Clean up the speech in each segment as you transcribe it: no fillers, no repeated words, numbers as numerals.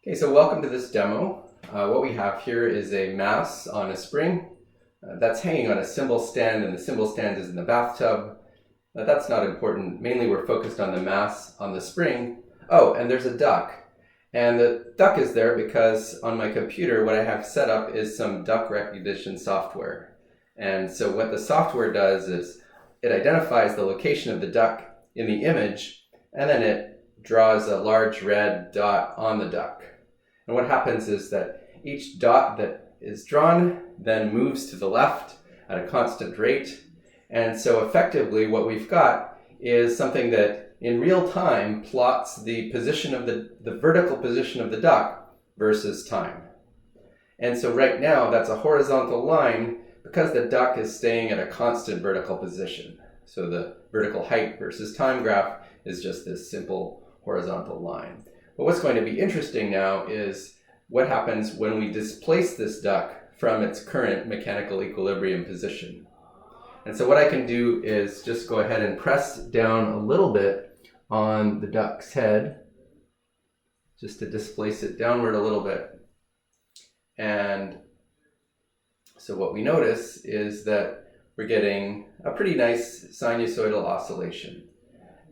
Okay, so welcome to this demo. What we have here is a mass on a spring that's hanging on a cymbal stand, and the cymbal stand is in the bathtub. That's not important. Mainly we're focused on the mass on the spring. Oh, and there's a duck. And the duck is there because on my computer what I have set up is some duck recognition software. And so what the software does is it identifies the location of the duck in the image, and then it draws a large red dot on the duck. And what happens is that each dot that is drawn then moves to the left at a constant rate. And so effectively what we've got is something that in real time plots the position of the vertical position of the duck versus time. And so right now that's a horizontal line because the duck is staying at a constant vertical position. So the vertical height versus time graph is just this simple horizontal line. But what's going to be interesting now is what happens when we displace this duck from its current mechanical equilibrium position. And so what I can do is just go ahead and press down a little bit on the duck's head, just to displace it downward a little bit. And so what we notice is that we're getting a pretty nice sinusoidal oscillation.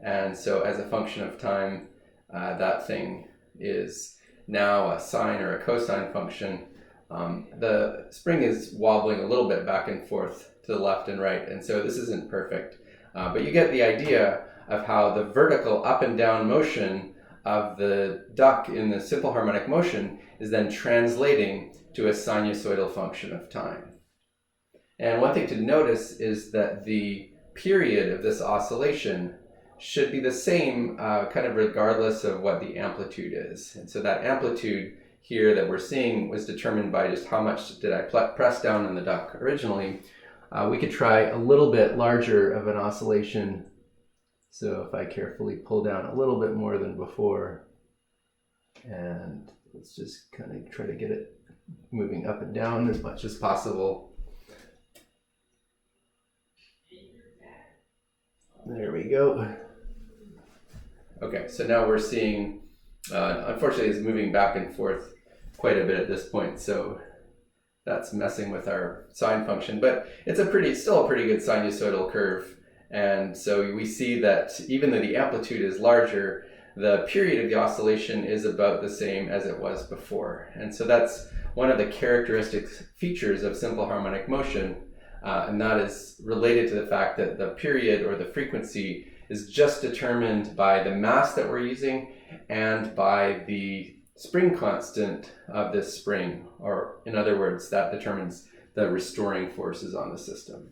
And so as a function of time, that thing is now a sine or a cosine function. The spring is wobbling a little bit back and forth to the left and right, and so this isn't perfect. But you get the idea of how the vertical up and down motion of the duck in the simple harmonic motion is then translating to a sinusoidal function of time. And one thing to notice is that the period of this oscillation should be the same kind of regardless of what the amplitude is. And so that amplitude here that we're seeing was determined by just how much did I press down on the duck originally. We could try a little bit larger of an oscillation. So if I carefully pull down a little bit more than before, and let's just kind of try to get it moving up and down as much as possible. There we go. Okay, so now we're seeing, unfortunately it's moving back and forth quite a bit at this point, so that's messing with our sine function, but it's still a pretty good sinusoidal curve. And so we see that even though the amplitude is larger, the period of the oscillation is about the same as it was before. And so that's one of the characteristic features of simple harmonic motion, and that is related to the fact that the period or the frequency is just determined by the mass that we're using and by the spring constant of this spring, or in other words, that determines the restoring forces on the system.